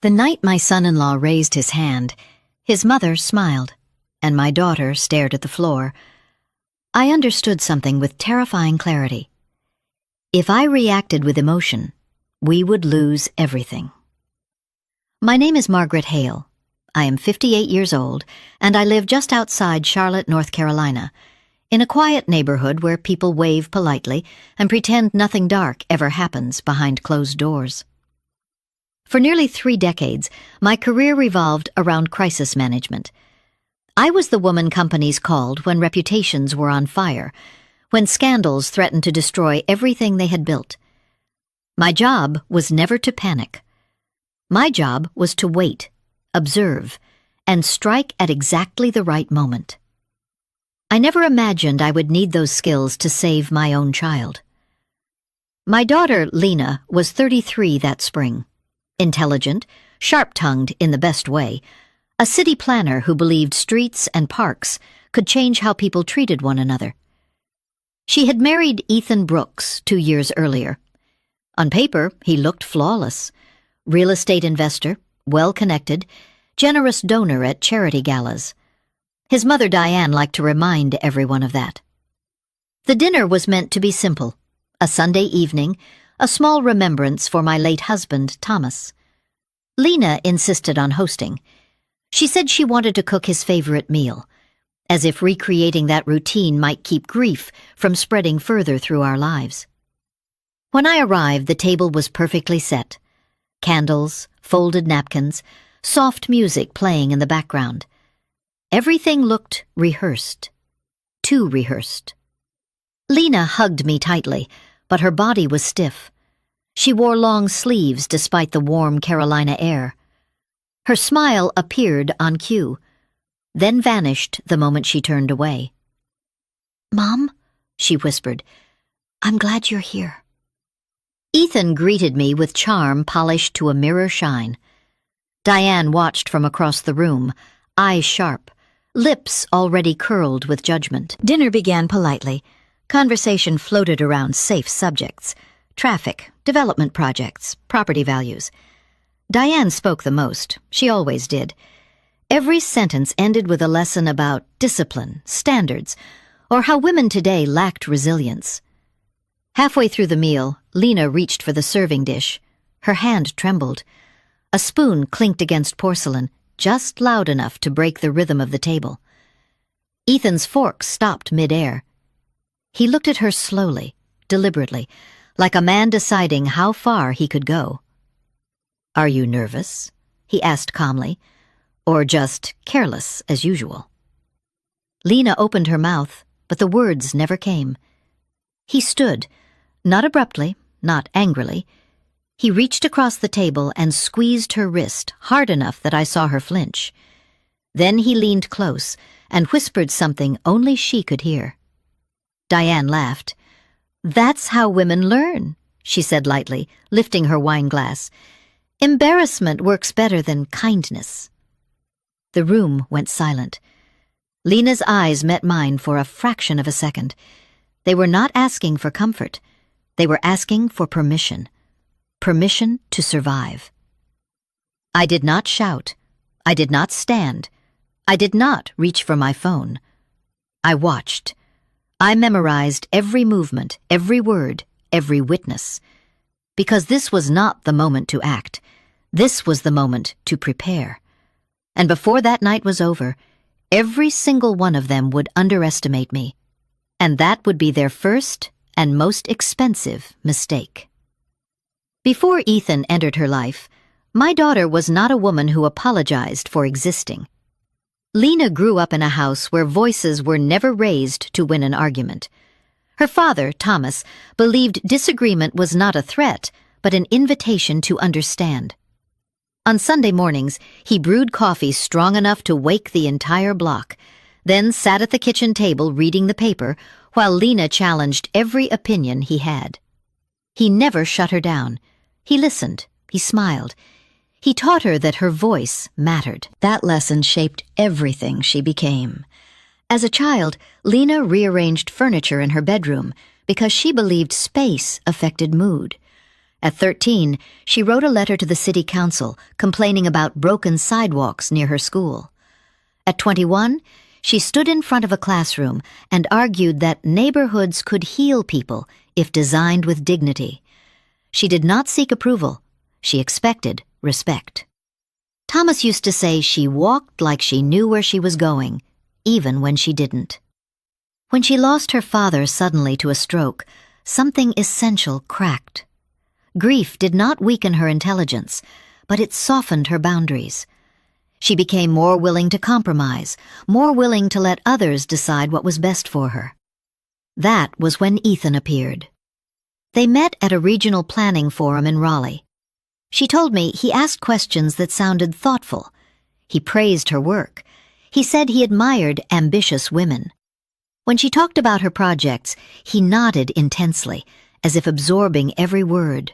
The night my son-in-law raised his hand, his mother smiled, and my daughter stared at the floor. I understood something with terrifying clarity. If I reacted with emotion, we would lose everything. My name is Margaret Hale. I am 58 years old, and I live just outside Charlotte, North Carolina, in a quiet neighborhood where people wave politely and pretend nothing dark ever happens behind closed doors. For nearly 3 decades, my career revolved around crisis management. I was the woman companies called when reputations were on fire, when scandals threatened to destroy everything they had built. My job was never to panic. My job was to wait, observe, and strike at exactly the right moment. I never imagined I would need those skills to save my own child. My daughter, Lena, was 33 that spring. Intelligent, sharp-tongued in the best way, a city planner who believed streets and parks could change how people treated one another. She had married Ethan Brooks 2 years earlier. On paper, he looked flawless. Real estate investor, well-connected, generous donor at charity galas. His mother Diane liked to remind everyone of that. The dinner was meant to be simple, a Sunday evening, a small remembrance for my late husband, Thomas. Lena insisted on hosting. She said she wanted to cook his favorite meal, as if recreating that routine might keep grief from spreading further through our lives. When I arrived, the table was perfectly set. Candles, folded napkins, soft music playing in the background. Everything looked rehearsed. Too rehearsed. Lena hugged me tightly, but her body was stiff. She wore long sleeves despite the warm Carolina air. Her smile appeared on cue, then vanished the moment she turned away. "Mom," she whispered, "I'm glad you're here." Ethan greeted me with charm polished to a mirror shine. Diane watched from across the room, eyes sharp, lips already curled with judgment. Dinner began politely. Conversation floated around safe subjects: traffic, development projects, property values. Diane spoke the most. She always did. Every sentence ended with a lesson about discipline, standards, or how women today lacked resilience. Halfway through the meal, Lena reached for the serving dish. Her hand trembled. A spoon clinked against porcelain, just loud enough to break the rhythm of the table. Ethan's fork stopped mid-air. He looked at her slowly, deliberately, like a man deciding how far he could go. "Are you nervous?" he asked calmly, "or just careless as usual?" Lena opened her mouth, but the words never came. He stood, not abruptly, not angrily. He reached across the table and squeezed her wrist hard enough that I saw her flinch. Then he leaned close and whispered something only she could hear. Diane laughed. "That's how women learn," she said lightly, lifting her wine glass. "Embarrassment works better than kindness." The room went silent. Lena's eyes met mine for a fraction of a second. They were not asking for comfort. They were asking for permission. Permission to survive. I did not shout. I did not stand. I did not reach for my phone. I watched. I memorized every movement, every word, every witness. Because this was not the moment to act. This was the moment to prepare. And before that night was over, every single one of them would underestimate me. And that would be their first and most expensive mistake. Before Ethan entered her life, my daughter was not a woman who apologized for existing. Lena grew up in a house where voices were never raised to win an argument. Her father, Thomas, believed disagreement was not a threat, but an invitation to understand. On Sunday mornings, he brewed coffee strong enough to wake the entire block, then sat at the kitchen table reading the paper while Lena challenged every opinion he had. He never shut her down. He listened. He smiled. He taught her that her voice mattered. That lesson shaped everything she became. As a child, Lena rearranged furniture in her bedroom because she believed space affected mood. At 13, she wrote a letter to the city council complaining about broken sidewalks near her school. At 21, she stood in front of a classroom and argued that neighborhoods could heal people if designed with dignity. She did not seek approval. She expected respect. Thomas used to say she walked like she knew where she was going, even when she didn't. When she lost her father suddenly to a stroke, something essential cracked. Grief did not weaken her intelligence, but it softened her boundaries. She became more willing to compromise, more willing to let others decide what was best for her. That was when Ethan appeared. They met at a regional planning forum in Raleigh. She told me he asked questions that sounded thoughtful. He praised her work. He said he admired ambitious women. When she talked about her projects, he nodded intensely, as if absorbing every word.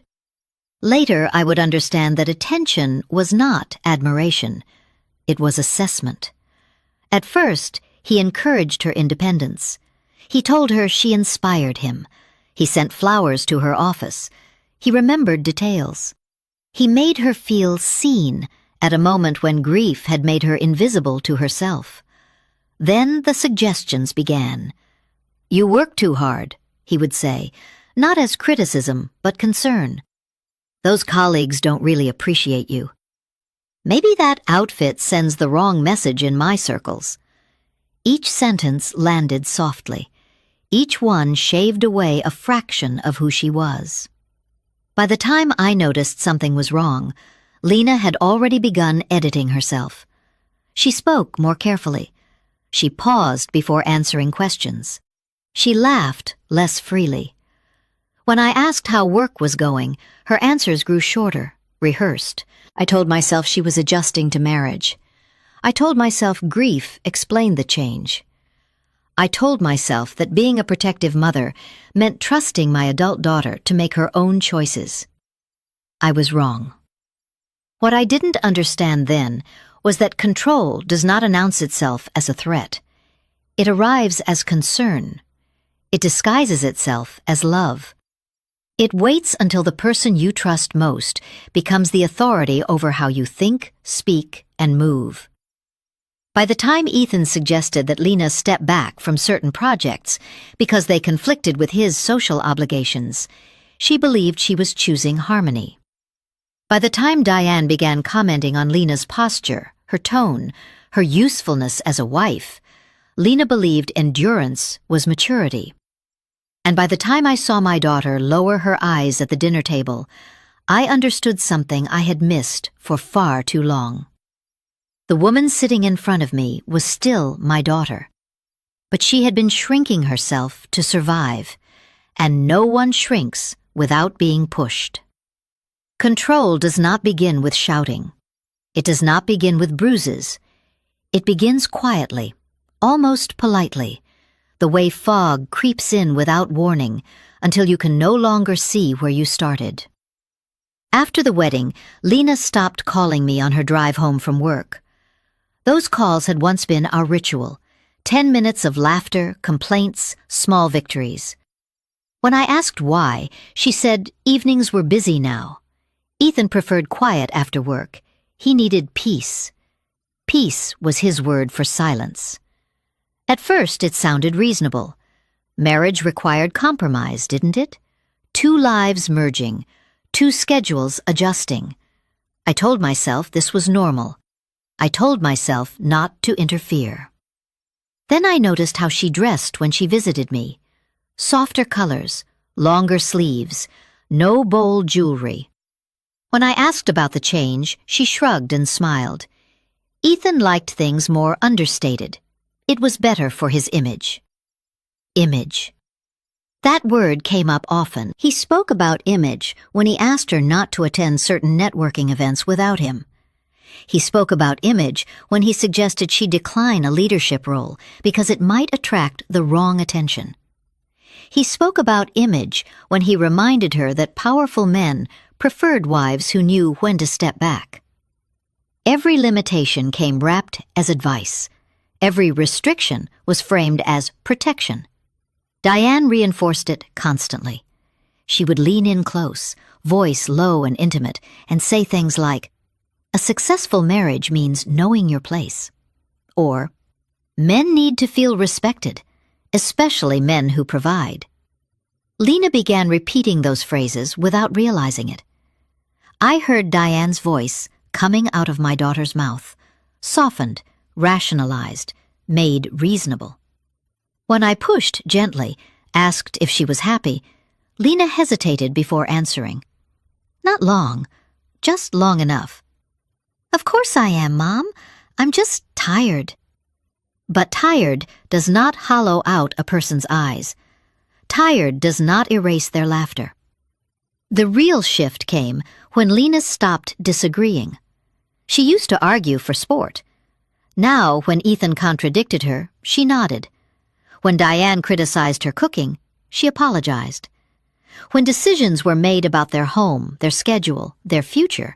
Later, I would understand that attention was not admiration. It was assessment. At first, he encouraged her independence. He told her she inspired him. He sent flowers to her office. He remembered details. He made her feel seen at a moment when grief had made her invisible to herself. Then the suggestions began. "You work too hard," he would say, not as criticism, but concern. "Those colleagues don't really appreciate you. Maybe that outfit sends the wrong message in my circles." Each sentence landed softly. Each one shaved away a fraction of who she was. By the time I noticed something was wrong, Lena had already begun editing herself. She spoke more carefully. She paused before answering questions. She laughed less freely. When I asked how work was going, her answers grew shorter, rehearsed. I told myself she was adjusting to marriage. I told myself grief explained the change. I told myself that being a protective mother meant trusting my adult daughter to make her own choices. I was wrong. What I didn't understand then was that control does not announce itself as a threat. It arrives as concern. It disguises itself as love. It waits until the person you trust most becomes the authority over how you think, speak, and move. By the time Ethan suggested that Lena step back from certain projects because they conflicted with his social obligations, she believed she was choosing harmony. By the time Diane began commenting on Lena's posture, her tone, her usefulness as a wife, Lena believed endurance was maturity. And by the time I saw my daughter lower her eyes at the dinner table, I understood something I had missed for far too long. The woman sitting in front of me was still my daughter, but she had been shrinking herself to survive, and no one shrinks without being pushed. Control does not begin with shouting. It does not begin with bruises. It begins quietly, almost politely, the way fog creeps in without warning until you can no longer see where you started. After the wedding, Lena stopped calling me on her drive home from work. Those calls had once been our ritual, 10 minutes of laughter, complaints, small victories. When I asked why, she said evenings were busy now. Ethan preferred quiet after work. He needed peace. Peace was his word for silence. At first, it sounded reasonable. Marriage required compromise, didn't it? 2 lives merging, 2 schedules adjusting. I told myself this was normal. I told myself not to interfere. Then I noticed how she dressed when she visited me. Softer colors, longer sleeves, no bold jewelry. When I asked about the change, she shrugged and smiled. Ethan liked things more understated. It was better for his image. Image. That word came up often. He spoke about image when he asked her not to attend certain networking events without him. He spoke about image when he suggested she decline a leadership role because it might attract the wrong attention. He spoke about image when he reminded her that powerful men preferred wives who knew when to step back. Every limitation came wrapped as advice. Every restriction was framed as protection. Diane reinforced it constantly. She would lean in close, voice low and intimate, and say things like, "A successful marriage means knowing your place." Or, "Men need to feel respected, especially men who provide." Lena began repeating those phrases without realizing it. I heard Diane's voice coming out of my daughter's mouth, softened, rationalized, made reasonable. When I pushed gently, asked if she was happy, Lena hesitated before answering. Not long, just long enough. "Of course I am, Mom. I'm just tired." But tired does not hollow out a person's eyes. Tired does not erase their laughter. The real shift came when Lena stopped disagreeing. She used to argue for sport. Now, when Ethan contradicted her, she nodded. When Diane criticized her cooking, she apologized. When decisions were made about their home, their schedule, their future,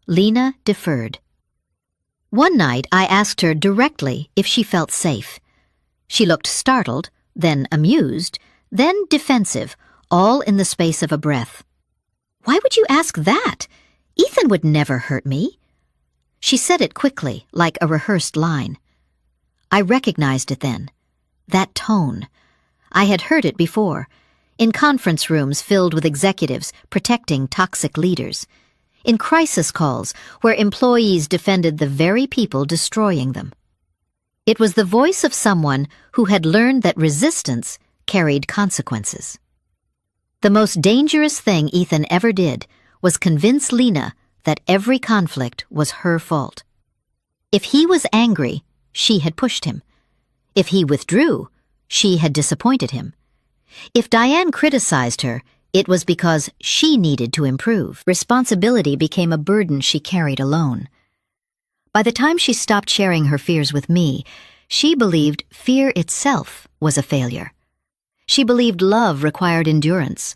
Lena deferred. One night, I asked her directly if she felt safe. She looked startled, then amused, then defensive, all in the space of a breath. "Why would you ask that? Ethan would never hurt me." She said it quickly, like a rehearsed line. I recognized it then. That tone. I had heard it before, in conference rooms filled with executives protecting toxic leaders, in crisis calls where employees defended the very people destroying them. It was the voice of someone who had learned that resistance carried consequences. The most dangerous thing Ethan ever did was convince Lena that every conflict was her fault. If he was angry, she had pushed him. If he withdrew, she had disappointed him. If Diane criticized her, it was because she needed to improve. Responsibility became a burden she carried alone. By the time she stopped sharing her fears with me, she believed fear itself was a failure. She believed love required endurance.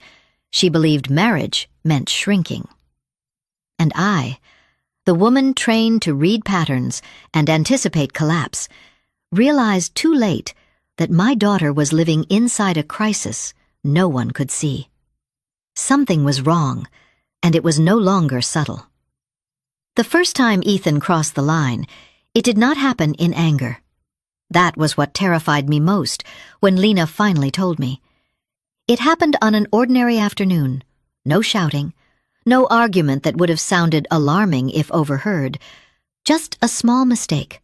She believed marriage meant shrinking. And I, the woman trained to read patterns and anticipate collapse, realized too late that my daughter was living inside a crisis no one could see. Something was wrong, and it was no longer subtle. The first time Ethan crossed the line, it did not happen in anger. That was what terrified me most when Lena finally told me. It happened on an ordinary afternoon. No shouting, no argument that would have sounded alarming if overheard, just a small mistake.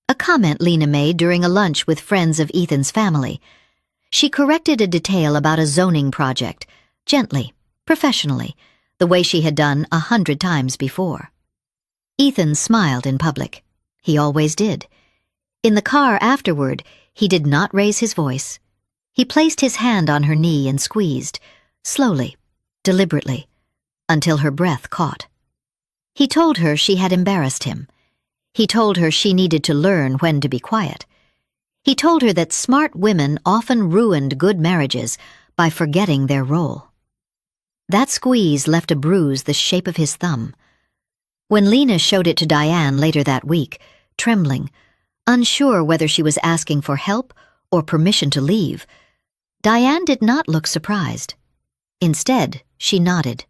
A comment Lena made during a lunch with friends of Ethan's family. She corrected a detail about a zoning project, gently, professionally, the way she had done 100 times before. Ethan smiled in public. He always did. In the car afterward, he did not raise his voice. He placed his hand on her knee and squeezed, slowly, deliberately, until her breath caught. He told her she had embarrassed him. He told her she needed to learn when to be quiet. He told her that smart women often ruined good marriages by forgetting their role. That squeeze left a bruise the shape of his thumb. When Lena showed it to Diane later that week, trembling, unsure whether she was asking for help or permission to leave, Diane did not look surprised. Instead, she nodded.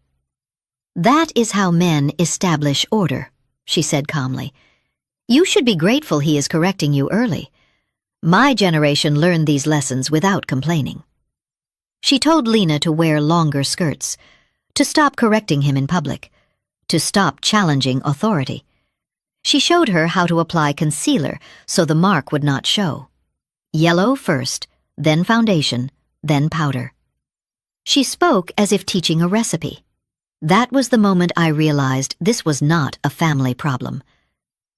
"That is how men establish order," she said calmly. "You should be grateful he is correcting you early. My generation learned these lessons without complaining." She told Lena to wear longer skirts, to stop correcting him in public, to stop challenging authority. She showed her how to apply concealer so the mark would not show. Yellow first, then foundation, then powder. She spoke as if teaching a recipe. That was the moment I realized this was not a family problem.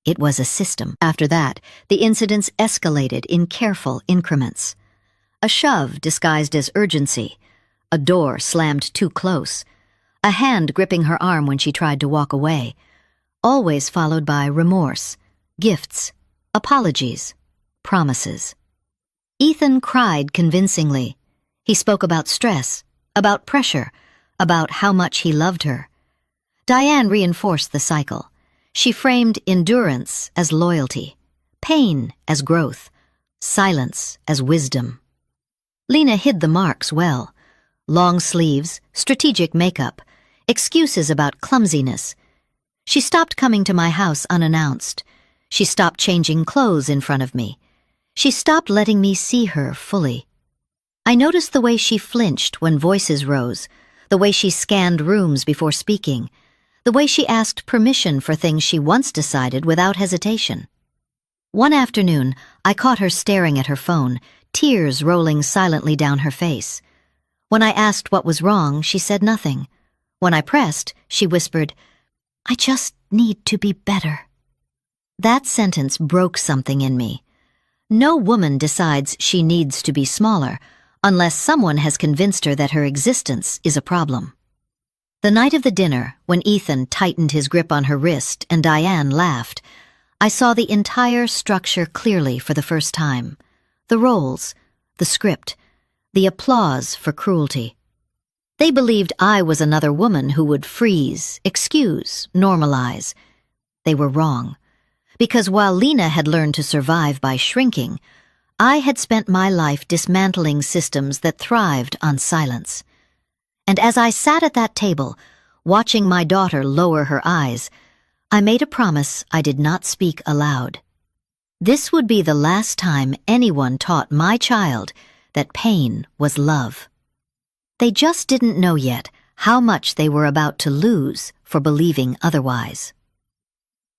It was a system. After that, the incidents escalated in careful increments. A shove disguised as urgency, a door slammed too close, a hand gripping her arm when she tried to walk away, always followed by remorse, gifts, apologies, promises. Ethan cried convincingly. He spoke about stress, about pressure, about how much he loved her. Diane reinforced the cycle. She framed endurance as loyalty, pain as growth, silence as wisdom. Lena hid the marks well. long sleeves, strategic makeup, excuses about clumsiness. She stopped coming to my house unannounced. She stopped changing clothes in front of me. She stopped letting me see her fully. I noticed the way she flinched when voices rose, the way she scanned rooms before speaking, the way she asked permission for things she once decided without hesitation. One afternoon, I caught her staring at her phone, tears rolling silently down her face. When I asked what was wrong, she said nothing. When I pressed, she whispered, "I just need to be better." That sentence broke something in me. No woman decides she needs to be smaller unless someone has convinced her that her existence is a problem. The night of the dinner, when Ethan tightened his grip on her wrist and Diane laughed, I saw the entire structure clearly for the first time. The roles, the script, the applause for cruelty. They believed I was another woman who would freeze, excuse, normalize. They were wrong. Because while Lena had learned to survive by shrinking, I had spent my life dismantling systems that thrived on silence. And as I sat at that table, watching my daughter lower her eyes, I made a promise I did not speak aloud. This would be the last time anyone taught my child that pain was love. They just didn't know yet how much they were about to lose for believing otherwise.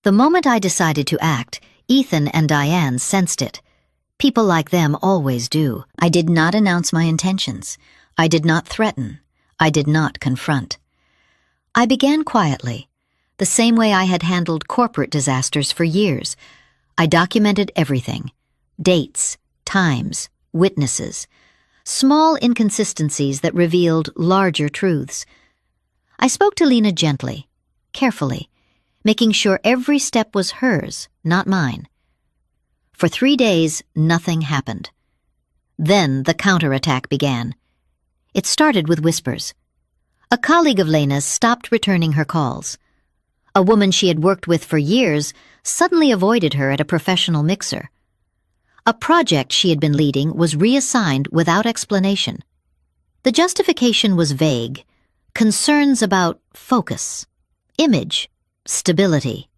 The moment I decided to act, Ethan and Diane sensed it. People like them always do. I did not announce my intentions. I did not threaten. I did not confront. I began quietly, the same way I had handled corporate disasters for years. I documented everything: dates, times, witnesses, small inconsistencies that revealed larger truths. I spoke to Lena gently, carefully, making sure every step was hers, not mine. For 3 days, nothing happened. Then the counterattack began. It started with whispers. A colleague of Lena's stopped returning her calls. A woman she had worked with for years suddenly avoided her at a professional mixer. A project she had been leading was reassigned without explanation. The justification was vague. Concerns about focus, image, stability.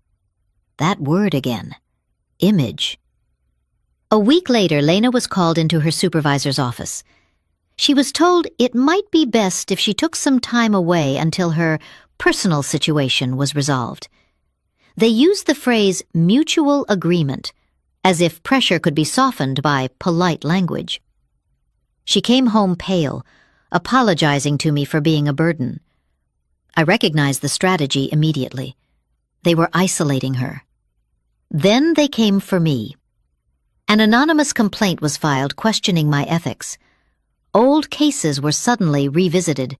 That word again. Image. A week later, Lena was called into her supervisor's office. She was told it might be best if she took some time away until her personal situation was resolved. They used the phrase mutual agreement, as if pressure could be softened by polite language. She came home pale, apologizing to me for being a burden. I recognized the strategy immediately. They were isolating her. Then they came for me. An anonymous complaint was filed questioning my ethics. Old cases were suddenly revisited.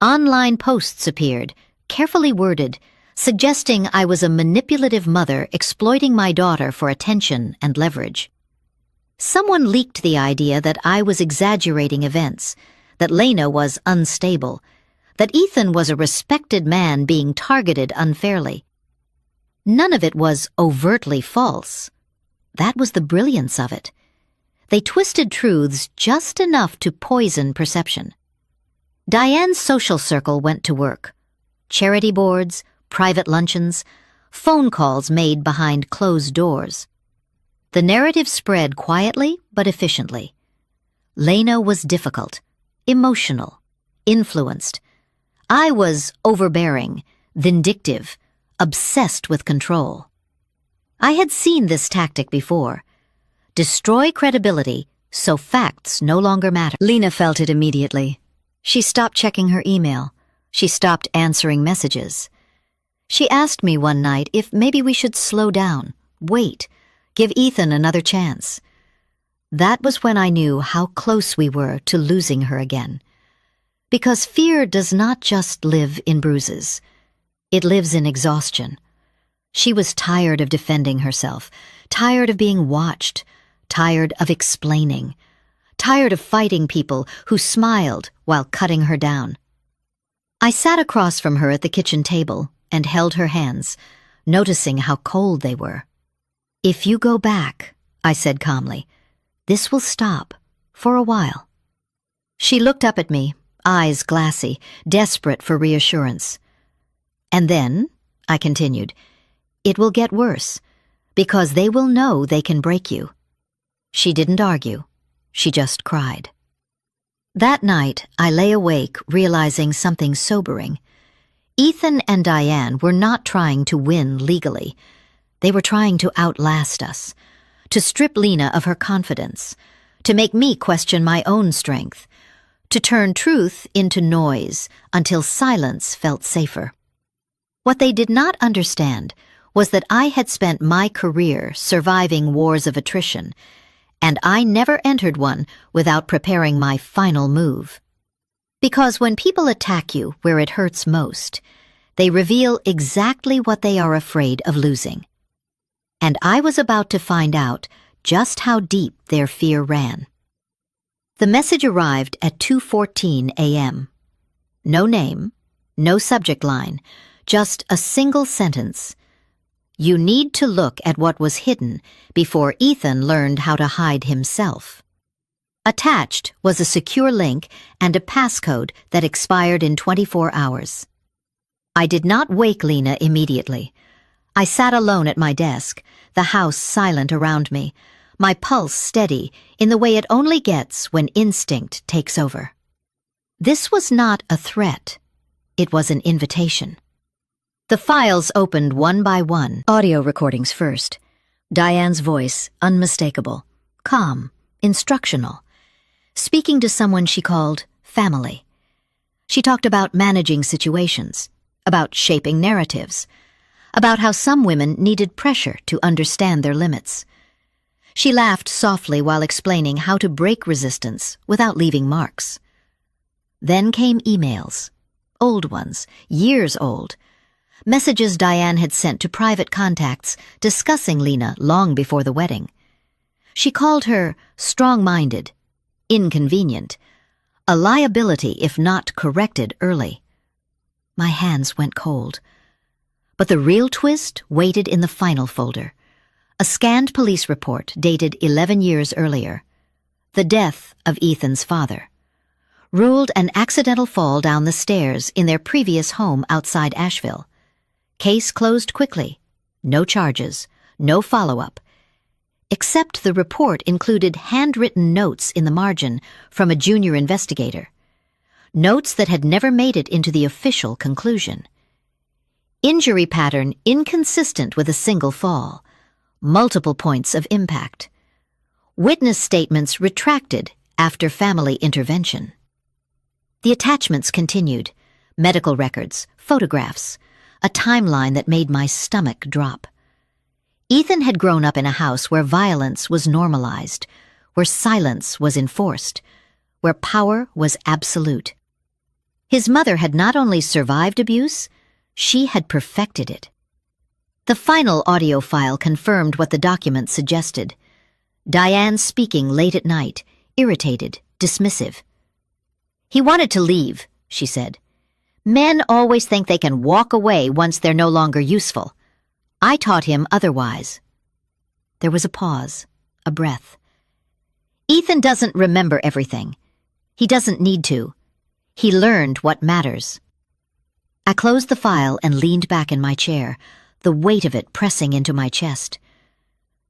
Online posts appeared, carefully worded, suggesting I was a manipulative mother exploiting my daughter for attention and leverage. Someone leaked the idea that I was exaggerating events, that Lena was unstable, that Ethan was a respected man being targeted unfairly. None of it was overtly false. That was the brilliance of it. They twisted truths just enough to poison perception. Diane's social circle went to work. Charity boards, private luncheons, phone calls made behind closed doors. The narrative spread quietly but efficiently. Lena was difficult, emotional, influenced. I was overbearing, vindictive, obsessed with control. I had seen this tactic before. Destroy credibility so facts no longer matter. Lena felt it immediately. She stopped checking her email. She stopped answering messages. She asked me one night if maybe we should slow down, wait, give Ethan another chance. That was when I knew how close we were to losing her again. Because fear does not just live in bruises. It lives in exhaustion. She was tired of defending herself, tired of being watched, tired of explaining, tired of fighting people who smiled while cutting her down. I sat across from her at the kitchen table and held her hands, noticing how cold they were. "If you go back," I said calmly, "this will stop for a while." She looked up at me, eyes glassy, desperate for reassurance. "And then," I continued, "it will get worse, because they will know they can break you." She didn't argue. She just cried. That night, I lay awake realizing something sobering. Ethan and Diane were not trying to win legally. They were trying to outlast us, to strip Lena of her confidence, to make me question my own strength, to turn truth into noise until silence felt safer. What they did not understand was that I had spent my career surviving wars of attrition, and I never entered one without preparing my final move. Because when people attack you where it hurts most, they reveal exactly what they are afraid of losing. And I was about to find out just how deep their fear ran. The message arrived at 2:14 a.m. No name, no subject line, just a single sentence. "You need to look at what was hidden before Ethan learned how to hide himself." Attached was a secure link and a passcode that expired in 24 hours. I did not wake Lena immediately. I sat alone at my desk, the house silent around me, my pulse steady in the way it only gets when instinct takes over. This was not a threat. It was an invitation. The files opened one by one, audio recordings first. Diane's voice, unmistakable, calm, instructional, speaking to someone she called family. She talked about managing situations, about shaping narratives, about how some women needed pressure to understand their limits. She laughed softly while explaining how to break resistance without leaving marks. Then came emails, old ones, years old, messages Diane had sent to private contacts discussing Lena long before the wedding. She called her strong-minded, inconvenient, a liability if not corrected early. My hands went cold. But the real twist waited in the final folder. A scanned police report dated 11 years earlier. The death of Ethan's father. Ruled an accidental fall down the stairs in their previous home outside Asheville. Case closed quickly. No charges, no follow-up. Except the report included handwritten notes in the margin from a junior investigator. Notes that had never made it into the official conclusion. Injury pattern inconsistent with a single fall. Multiple points of impact. Witness statements retracted after family intervention. The attachments continued. Medical records, photographs, a timeline that made my stomach drop. Ethan had grown up in a house where violence was normalized, where silence was enforced, where power was absolute. His mother had not only survived abuse, she had perfected it. The final audio file confirmed what the document suggested. Diane speaking late at night, irritated, dismissive. "He wanted to leave," she said. "Men always think they can walk away once they're no longer useful. I taught him otherwise." There was a pause, a breath. "Ethan doesn't remember everything. He doesn't need to. He learned what matters." I closed the file and leaned back in my chair, the weight of it pressing into my chest.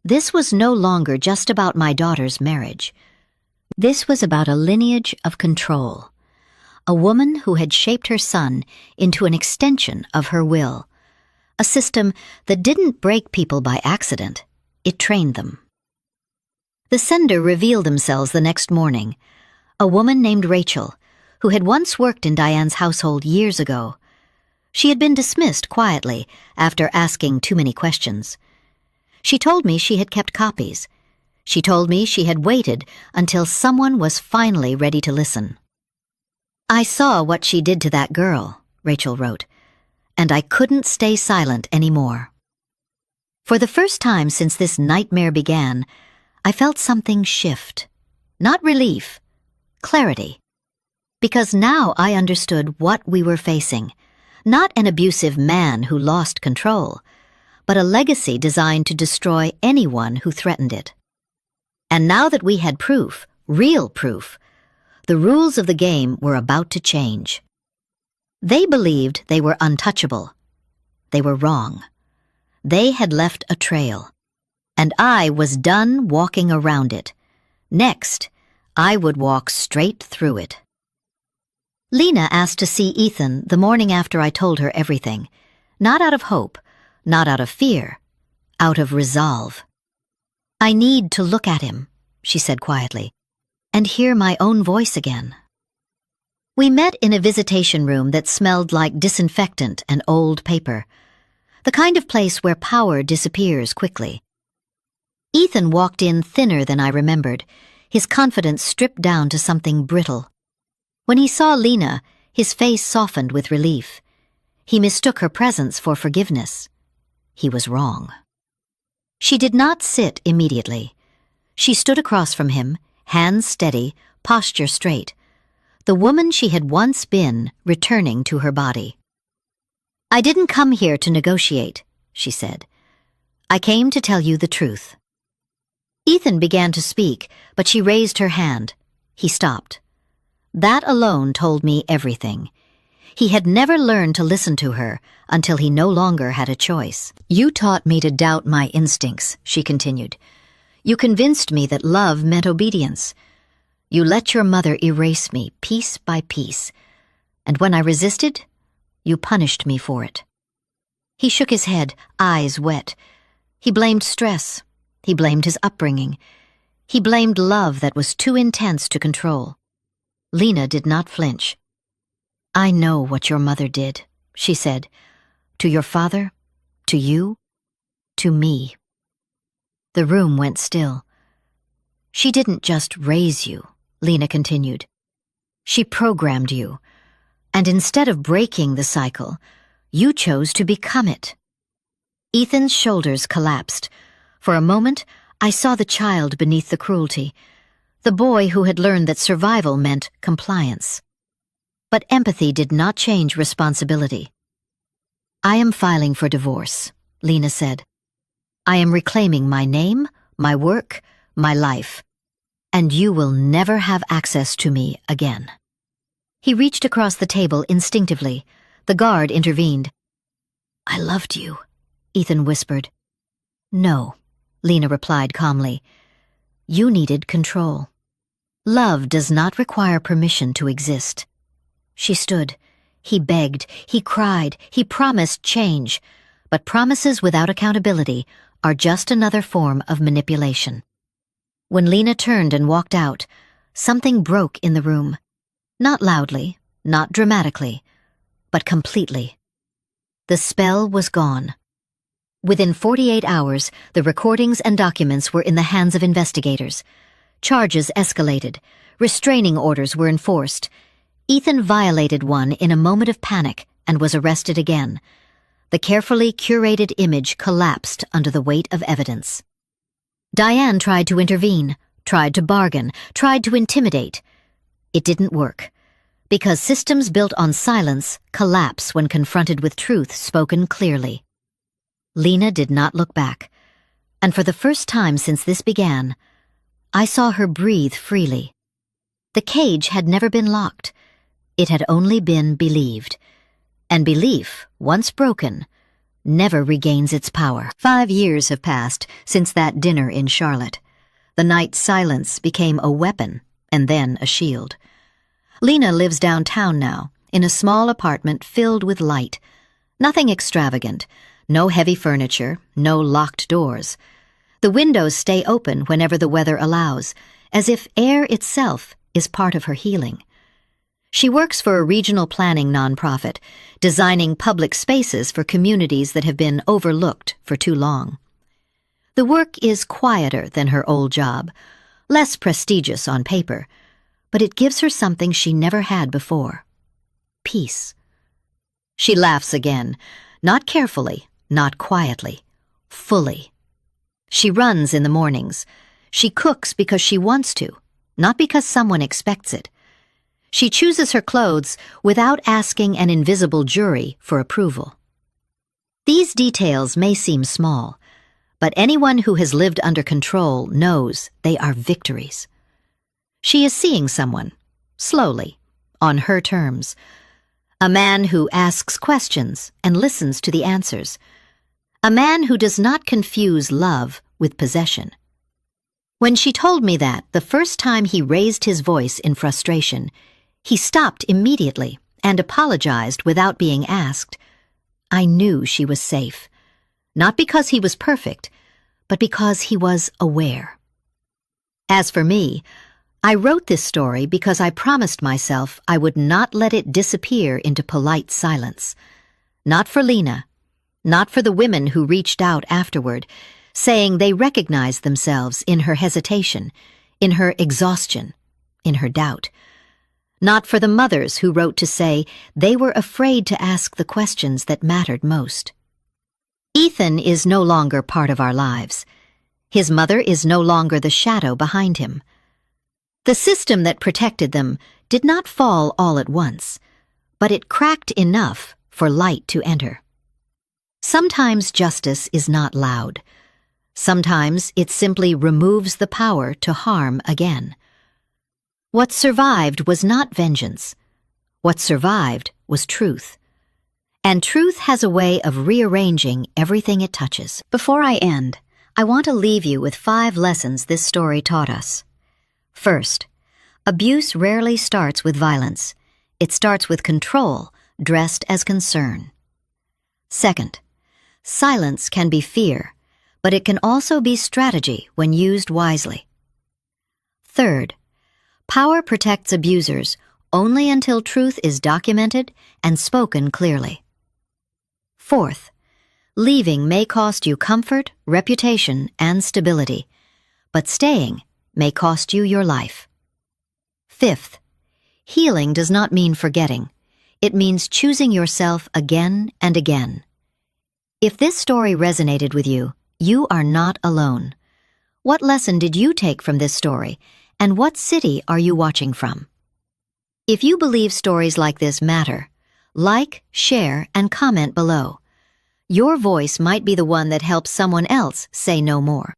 This was no longer just about my daughter's marriage. This was about a lineage of control. A woman who had shaped her son into an extension of her will. A system that didn't break people by accident. It trained them. The sender revealed themselves the next morning. A woman named Rachel, who had once worked in Diane's household years ago. She had been dismissed quietly after asking too many questions. She told me she had kept copies. She told me she had waited until someone was finally ready to listen. "I saw what she did to that girl," Rachel wrote, "and I couldn't stay silent anymore." For the first time since this nightmare began, I felt something shift. Not relief, clarity. Because now I understood what we were facing. Not an abusive man who lost control, but a legacy designed to destroy anyone who threatened it. And now that we had proof, real proof, The rules of the game were about to change. They believed they were untouchable. They were wrong. They had left a trail, and I was done walking around it. Next, I would walk straight through it. Lena asked to see Ethan the morning after I told her everything, not out of hope, not out of fear, out of resolve. "I need to look at him," she said quietly, "and hear my own voice again." We met in a visitation room that smelled like disinfectant and old paper, the kind of place where power disappears quickly. Ethan walked in thinner than I remembered, his confidence stripped down to something brittle. When he saw Lena, his face softened with relief. He mistook her presence for forgiveness. He was wrong. She did not sit immediately. She stood across from him, hands steady, posture straight, the woman she had once been returning to her body. "I didn't come here to negotiate," she said. "I came to tell you the truth." Ethan began to speak, but she raised her hand. He stopped. That alone told me everything. He had never learned to listen to her until he no longer had a choice. "You taught me to doubt my instincts," she continued. "You convinced me that love meant obedience. You let your mother erase me piece by piece, and when I resisted, you punished me for it." He shook his head, eyes wet. He blamed stress. He blamed his upbringing. He blamed love that was too intense to control. Lena did not flinch. "I know what your mother did," she said. "To your father, to you, to me." The room went still. "She didn't just raise you," Lena continued. "She programmed you. And instead of breaking the cycle, you chose to become it." Ethan's shoulders collapsed. For a moment, I saw the child beneath the cruelty, the boy who had learned that survival meant compliance. But empathy did not change responsibility. "I am filing for divorce," Lena said. "I am reclaiming my name, my work, my life, and you will never have access to me again." He reached across the table instinctively. The guard intervened. "I loved you," Ethan whispered. "No," Lena replied calmly. "You needed control. Love does not require permission to exist." She stood. He begged, he cried, he promised change. But promises without accountability are just another form of manipulation. When Lena turned and walked out, something broke in the room. Not loudly, not dramatically, but completely. The spell was gone. Within 48 hours, the recordings and documents were in the hands of investigators. Charges escalated. Restraining orders were enforced. Ethan violated one in a moment of panic and was arrested again. The carefully curated image collapsed under the weight of evidence. Diane tried to intervene, tried to bargain, tried to intimidate. It didn't work, because systems built on silence collapse when confronted with truth spoken clearly. Lena did not look back, and for the first time since this began, I saw her breathe freely. The cage had never been locked. It had only been believed. And belief, once broken, never regains its power. 5 years have passed since that dinner in Charlotte. The night's silence became a weapon and then a shield. Lena lives downtown now, in a small apartment filled with light. Nothing extravagant, no heavy furniture, no locked doors. The windows stay open whenever the weather allows, as if air itself is part of her healing. She works for a regional planning nonprofit, designing public spaces for communities that have been overlooked for too long. The work is quieter than her old job, less prestigious on paper, but it gives her something she never had before: peace. She laughs again, not carefully, not quietly, fully. She runs in the mornings. She cooks because she wants to, not because someone expects it. She chooses her clothes without asking an invisible jury for approval. These details may seem small, but anyone who has lived under control knows they are victories. She is seeing someone slowly, on her terms. A man who asks questions and listens to the answers. A man who does not confuse love with possession. When she told me that, the first time he raised his voice in frustration, he stopped immediately and apologized without being asked. I knew she was safe, not because he was perfect, but because he was aware. As for me, I wrote this story because I promised myself I would not let it disappear into polite silence. Not for Lena, not for the women who reached out afterward, saying they recognized themselves in her hesitation, in her exhaustion, in her doubt. Not for the mothers who wrote to say they were afraid to ask the questions that mattered most. Ethan is no longer part of our lives. His mother is no longer the shadow behind him. The system that protected them did not fall all at once, but it cracked enough for light to enter. Sometimes justice is not loud. Sometimes it simply removes the power to harm again. What survived was not vengeance. What survived was truth. And truth has a way of rearranging everything it touches. Before I end, I want to leave you with 5 lessons this story taught us. First, abuse rarely starts with violence. It starts with control, dressed as concern. Second, silence can be fear, but it can also be strategy when used wisely. Third, power protects abusers only until truth is documented and spoken clearly. Fourth, leaving may cost you comfort, reputation, and stability, but staying may cost you your life. Fifth, healing does not mean forgetting. It means choosing yourself again and again. If this story resonated with you, you are not alone. What lesson did you take from this story, and what city are you watching from? If you believe stories like this matter, like, share, and comment below. Your voice might be the one that helps someone else say no more.